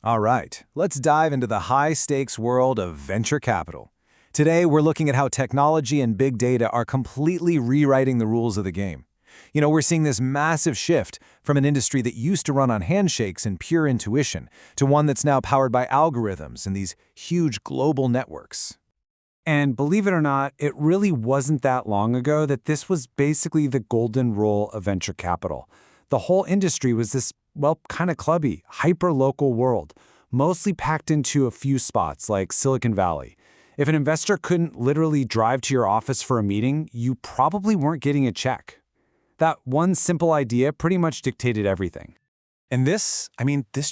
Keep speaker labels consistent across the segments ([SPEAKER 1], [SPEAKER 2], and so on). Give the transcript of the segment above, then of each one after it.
[SPEAKER 1] All right, let's dive into the high-stakes world of venture capital. Today, we're looking at how technology and big data are completely rewriting the rules of the game. We're seeing this massive shift from an industry that used to run on handshakes and pure intuition to one that's now powered by algorithms and these huge global networks.
[SPEAKER 2] And believe it or not, it really wasn't that long ago that this was basically the golden rule of venture capital. The whole industry was this, kind of clubby, hyper-local world, mostly packed into a few spots like Silicon Valley. If an investor couldn't literally drive to your office for a meeting, you probably weren't getting a check. That one simple idea pretty much dictated everything.
[SPEAKER 3] And this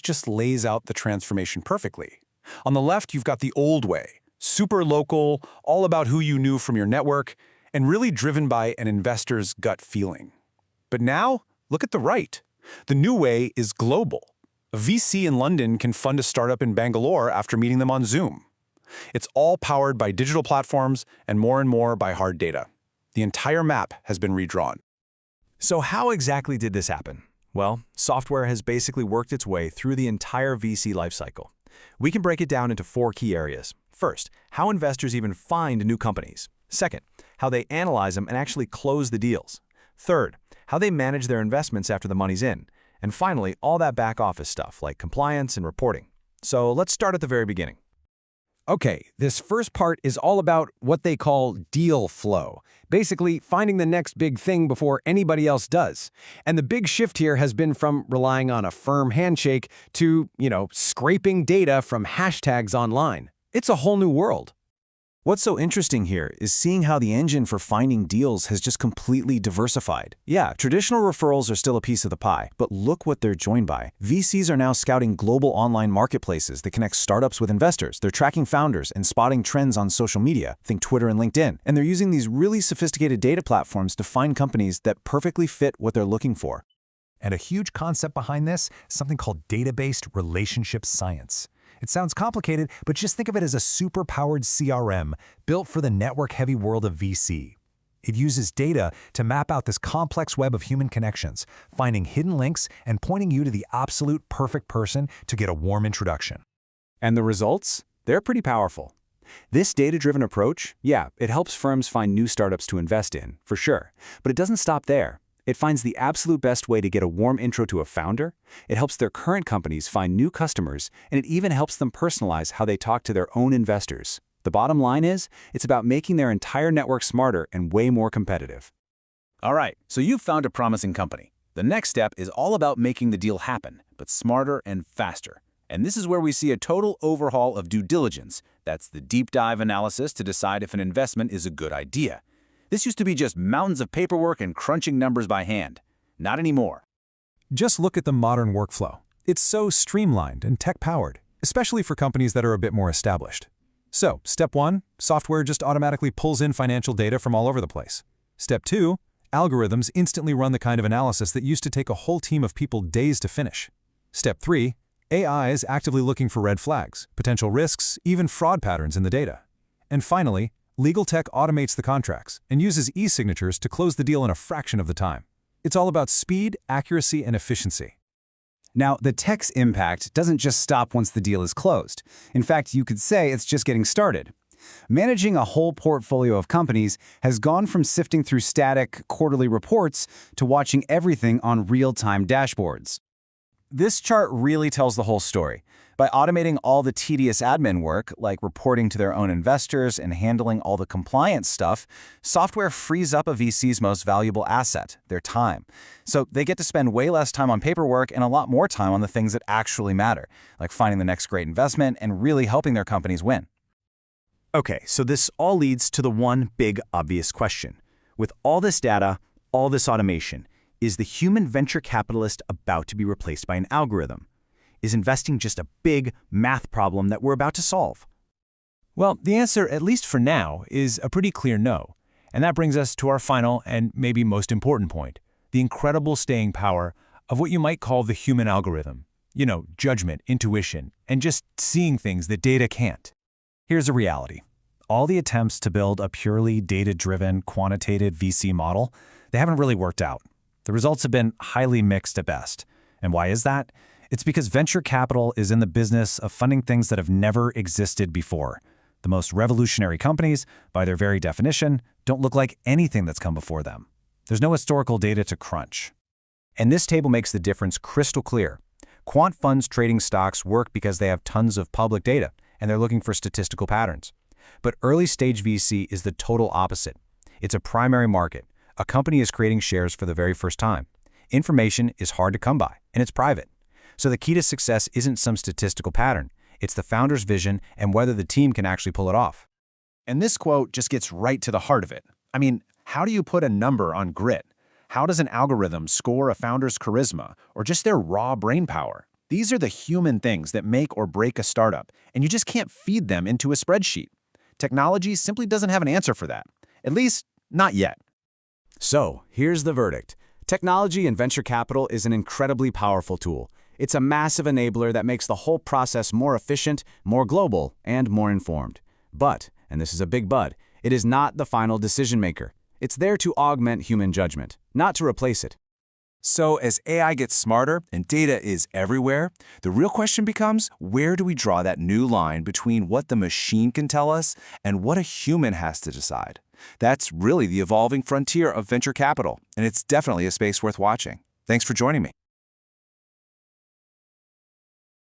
[SPEAKER 3] just lays out the transformation perfectly. On the left, you've got the old way, super local, all about who you knew from your network, and really driven by an investor's gut feeling. But now, look at the right. The new way is global. A VC in London can fund a startup in Bangalore after meeting them on Zoom. It's all powered by digital platforms and more by hard data. The entire map has been redrawn.
[SPEAKER 1] So how exactly did this happen? Well, software has basically worked its way through the entire VC lifecycle. We can break it down into 4 key areas. First, how investors even find new companies. Second, how they analyze them and actually close the deals. Third, how they manage their investments after the money's in. And finally, all that back office stuff like compliance and reporting. So let's start at the very beginning.
[SPEAKER 4] Okay, this first part is all about what they call deal flow. Basically, finding the next big thing before anybody else does. And the big shift here has been from relying on a firm handshake to, scraping data from hashtags online. It's a whole new world.
[SPEAKER 1] What's so interesting here is seeing how the engine for finding deals has just completely diversified. Yeah, traditional referrals are still a piece of the pie, but look what they're joined by. VCs are now scouting global online marketplaces that connect startups with investors. They're tracking founders and spotting trends on social media, think Twitter and LinkedIn. And they're using these really sophisticated data platforms to find companies that perfectly fit what they're looking for.
[SPEAKER 5] And a huge concept behind this, something called data-based relationship science. It sounds complicated, but just think of it as a super-powered CRM built for the network-heavy world of VC. It uses data to map out this complex web of human connections, finding hidden links and pointing you to the absolute perfect person to get a warm introduction.
[SPEAKER 2] And the results? They're pretty powerful. This data-driven approach, it helps firms find new startups to invest in, for sure. But it doesn't stop there. It finds the absolute best way to get a warm intro to a founder, it helps their current companies find new customers, and it even helps them personalize how they talk to their own investors. The bottom line is, it's about making their entire network smarter and way more competitive.
[SPEAKER 3] All right, so you've found a promising company. The next step is all about making the deal happen, but smarter and faster. And this is where we see a total overhaul of due diligence. That's the deep dive analysis to decide if an investment is a good idea. This used to be just mountains of paperwork and crunching numbers by hand. Not anymore.
[SPEAKER 5] Just look at the modern workflow. It's so streamlined and tech-powered, especially for companies that are a bit more established. So, step 1, software just automatically pulls in financial data from all over the place. Step 2, algorithms instantly run the kind of analysis that used to take a whole team of people days to finish. Step 3, AI is actively looking for red flags, potential risks, even fraud patterns in the data. And finally, legal tech automates the contracts and uses e-signatures to close the deal in a fraction of the time. It's all about speed, accuracy, and efficiency.
[SPEAKER 4] Now, the tech's impact doesn't just stop once the deal is closed. In fact, you could say it's just getting started. Managing a whole portfolio of companies has gone from sifting through static quarterly reports to watching everything on real-time dashboards.
[SPEAKER 1] This chart really tells the whole story. By automating all the tedious admin work, like reporting to their own investors and handling all the compliance stuff, software frees up a VC's most valuable asset, their time. So they get to spend way less time on paperwork and a lot more time on the things that actually matter, like finding the next great investment and really helping their companies win.
[SPEAKER 2] Okay, so this all leads to the one big obvious question. With all this data, all this automation, is the human venture capitalist about to be replaced by an algorithm? Is investing just a big math problem that we're about to solve?
[SPEAKER 5] Well, the answer, at least for now, is a pretty clear no. And that brings us to our final and maybe most important point, the incredible staying power of what you might call the human algorithm. Judgment, intuition, and just seeing things that data can't.
[SPEAKER 1] Here's a reality. All the attempts to build a purely data-driven, quantitative VC model, they haven't really worked out. The results have been highly mixed at best. And why is that?
[SPEAKER 5] It's because venture capital is in the business of funding things that have never existed before. The most revolutionary companies, by their very definition, don't look like anything that's come before them. There's no historical data to crunch.
[SPEAKER 1] And this table makes the difference crystal clear. Quant funds trading stocks work because they have tons of public data, and they're looking for statistical patterns. But early-stage VC is the total opposite. It's a primary market. A company is creating shares for the very first time. Information is hard to come by, and it's private. So the key to success isn't some statistical pattern. It's the founder's vision and whether the team can actually pull it off.
[SPEAKER 3] And this quote just gets right to the heart of it. I mean, how do you put a number on grit? How does an algorithm score a founder's charisma or just their raw brain power? These are the human things that make or break a startup, and you just can't feed them into a spreadsheet. Technology simply doesn't have an answer for that. At least, not yet.
[SPEAKER 1] So, here's the verdict. Technology and venture capital is an incredibly powerful tool. It's a massive enabler that makes the whole process more efficient, more global, and more informed. But, and this is a big but, it is not the final decision maker. It's there to augment human judgment, not to replace it.
[SPEAKER 3] So as AI gets smarter and data is everywhere, the real question becomes, where do we draw that new line between what the machine can tell us and what a human has to decide? That's really the evolving frontier of venture capital, and it's definitely a space worth watching. Thanks for joining me.